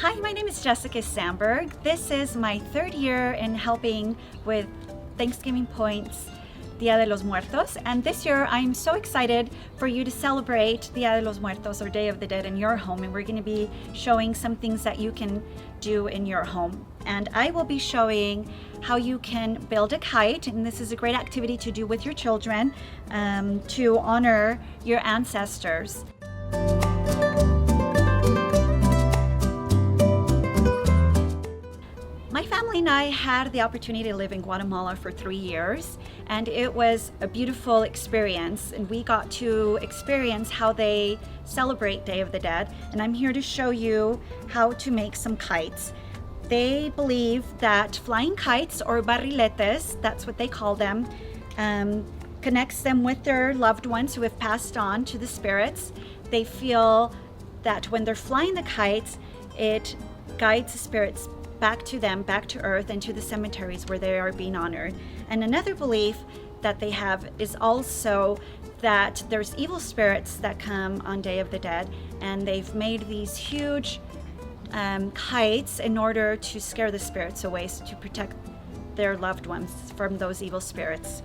Hi, my name is Jessica Sandberg. This is my third year in helping with Thanksgiving Point's Dia de los Muertos, and this year I'm so excited for you to celebrate Dia de los Muertos, or Day of the Dead, in your home, and we're going to be showing some things that you can do in your home. And I will be showing how you can build a kite, and this is a great activity to do with your children to honor your ancestors. My family and I had the opportunity to live in Guatemala for 3 years, and it was a beautiful experience, and we got to experience how they celebrate Day of the Dead, and I'm here to show you how to make some kites. They believe that flying kites, or barriletes, that's what they call them, connects them with their loved ones who have passed on to the spirits. They feel that when they're flying the kites, it guides the spirits back to them, back to earth, and to the cemeteries where they are being honored. And another belief that they have is also that there's evil spirits that come on Day of the Dead, and they've made these huge kites in order to scare the spirits away, to protect their loved ones from those evil spirits.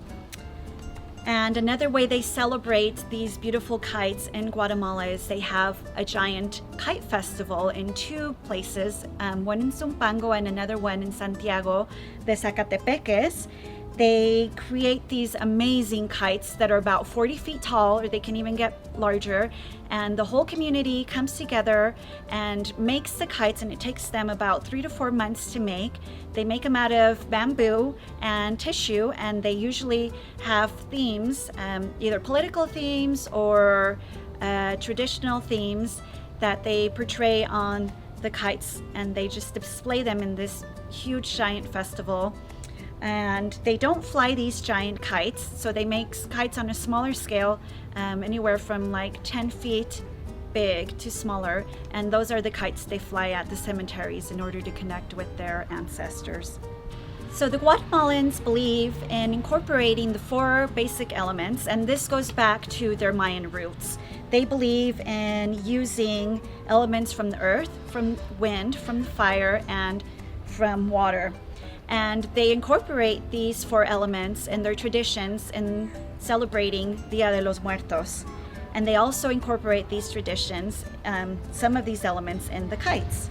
And another way they celebrate these beautiful kites in Guatemala is they have a giant kite festival in 2 places, one in Zumpango and another one in Santiago de Zacatepeques. They create these amazing kites that are about 40 feet tall, or they can even get larger, and the whole community comes together and makes the kites, and it takes them about 3 to 4 months to make. They make them out of bamboo and tissue, and they usually have themes, either political themes or traditional themes that they portray on the kites, and they just display them in this huge giant festival. And they don't fly these giant kites, so they make kites on a smaller scale, anywhere from like 10 feet big to smaller, and those are the kites they fly at the cemeteries in order to connect with their ancestors. So the Guatemalans believe in incorporating the 4 basic elements, and this goes back to their Mayan roots. They believe in using elements from the earth, from wind, from fire, and from water. And they incorporate these 4 elements in their traditions in celebrating Dia de los Muertos. And they also incorporate these traditions, some of these elements, in the kites.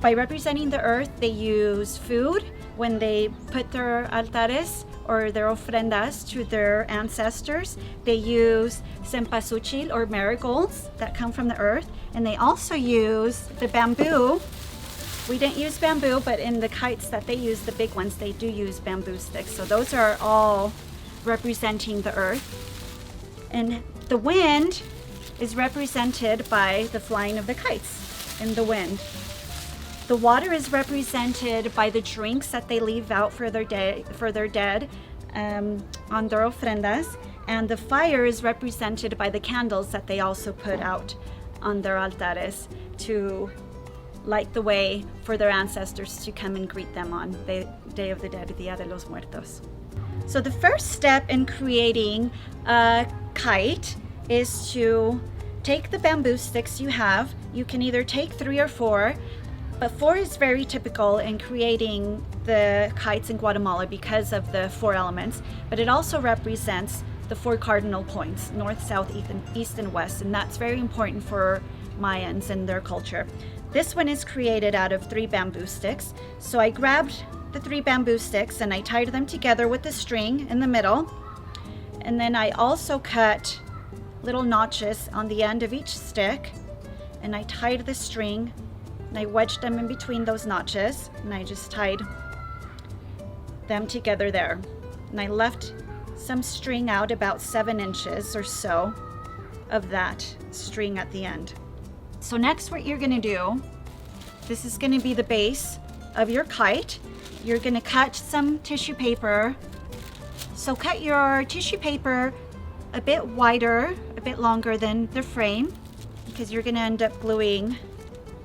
By representing the earth, they use food when they put their altares or their ofrendas to their ancestors. They use cempasúchil, or marigolds, that come from the earth. And they also use the bamboo. We didn't use bamboo, but in the kites that they use, the big ones, they do use bamboo sticks. So those are all representing the earth. And the wind is represented by the flying of the kites in the wind. The water is represented by the drinks that they leave out for their dead on their ofrendas. And the fire is represented by the candles that they also put out on their altares to light the way for their ancestors to come and greet them on the Day of the Dead, Dia de los Muertos. So the first step in creating a kite is to take the bamboo sticks you have. You can either take 3 or 4, but 4 is very typical in creating the kites in Guatemala because of the 4 elements, but it also represents the 4 cardinal points, north, south, east, and west, and that's very important for Mayans and their culture. This one is created out of 3 bamboo sticks. So I grabbed the 3 bamboo sticks and I tied them together with the string in the middle. And then I also cut little notches on the end of each stick, and I tied the string and I wedged them in between those notches, and I just tied them together there. And I left some string out, about 7 inches or so of that string at the end. So next, what you're going to do, this is going to be the base of your kite. You're going to cut some tissue paper. So cut your tissue paper a bit wider, a bit longer than the frame, because you're going to end up gluing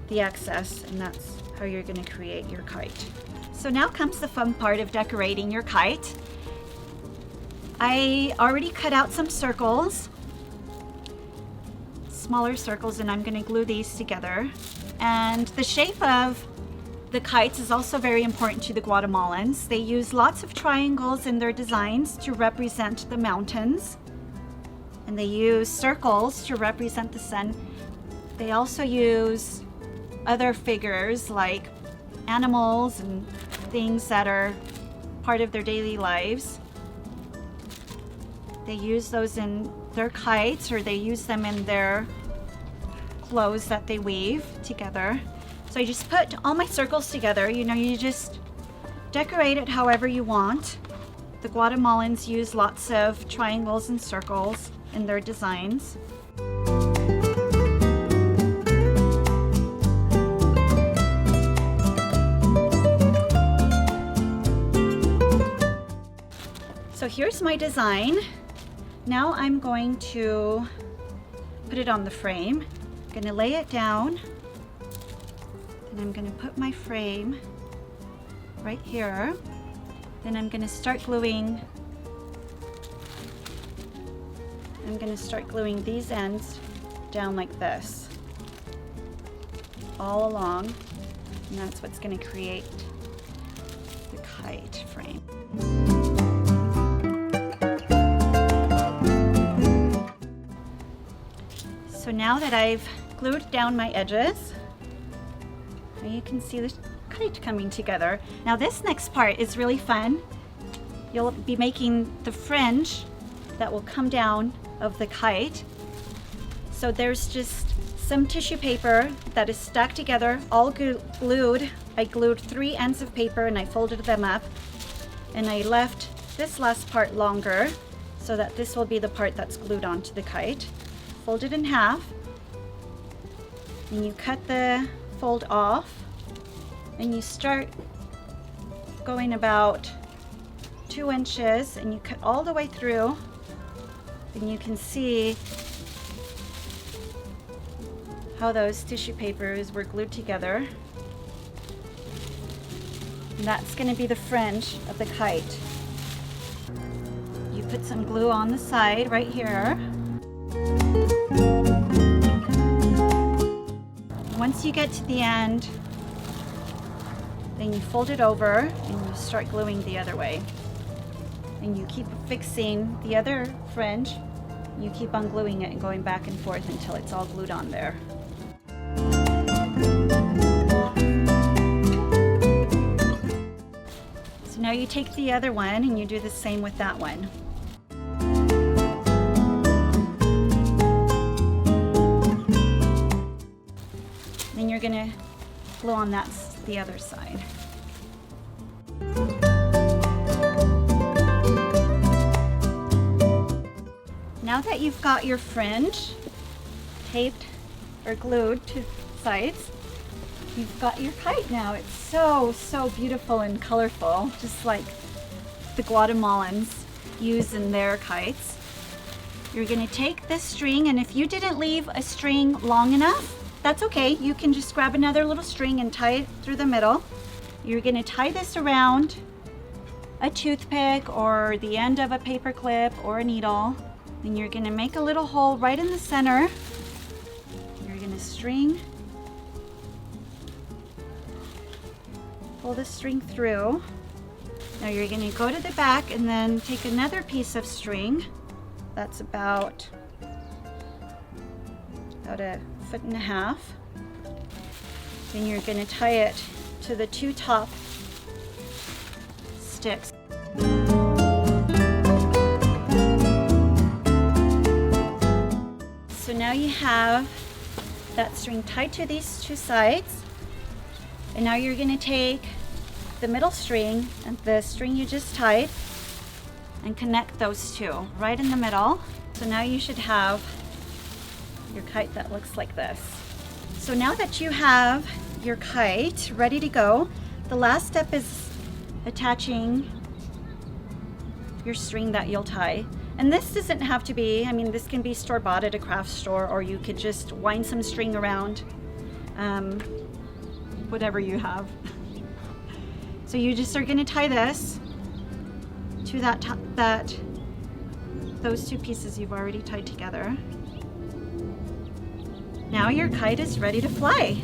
the excess, and that's how you're going to create your kite. So now comes the fun part of decorating your kite. I already cut out some circles, smaller circles, and I'm going to glue these together. And the shape of the kites is also very important to the Guatemalans. They use lots of triangles in their designs to represent the mountains. And they use circles to represent the sun. They also use other figures like animals and things that are part of their daily lives. They use those in their kites, or they use them in their clothes that they weave together. So I just put all my circles together. You know, you just decorate it however you want. The Guatemalans use lots of triangles and circles in their designs. So here's my design. Now I'm going to put it on the frame. I'm going to lay it down, and I'm going to put my frame right here. Then I'm going to start gluing. I'm going to start gluing these ends down like this, all along, and that's what's going to create the kite frame. So now that I've glued down my edges, you can see the kite coming together. Now this next part is really fun. You'll be making the fringe that will come down of the kite. So there's just some tissue paper that is stuck together, all glued. I glued 3 ends of paper and I folded them up, and I left this last part longer so that this will be the part that's glued onto the kite. Fold it in half, and you cut the fold off, and you start going about 2 inches, and you cut all the way through, and you can see how those tissue papers were glued together. And that's going to be the fringe of the kite. You put some glue on the side right here. Once you get to the end, then you fold it over and you start gluing the other way. And you keep fixing the other fringe. You keep on gluing it and going back and forth until it's all glued on there. So now you take the other one and you do the same with that one. Then you're going to glue on the other side. Now that you've got your fringe taped or glued to sides, you've got your kite now. It's so beautiful and colorful, just like the Guatemalans use in their kites. You're going to take this string, and if you didn't leave a string long enough, that's okay. You can just grab another little string and tie it through the middle. You're going to tie this around a toothpick or the end of a paper clip or a needle. Then you're going to make a little hole right in the center. You're going to pull the string through. Now you're going to go to the back and then take another piece of string that's about a 1.5 feet. Then you're going to tie it to the 2 top sticks. So now you have that string tied to these 2 sides, and now you're going to take the middle string and the string you just tied and connect those 2 right in the middle. So now you should have your kite that looks like this. So now that you have your kite ready to go, the last step is attaching your string that you'll tie. And this doesn't have to be, I mean, this can be store-bought at a craft store, or you could just wind some string around, whatever you have. So you just are going to tie this to those 2 pieces you've already tied together. Now your kite is ready to fly.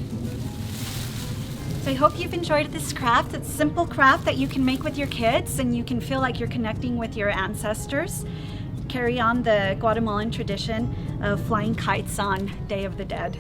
So I hope you've enjoyed this craft. It's a simple craft that you can make with your kids and you can feel like you're connecting with your ancestors. Carry on the Guatemalan tradition of flying kites on Day of the Dead.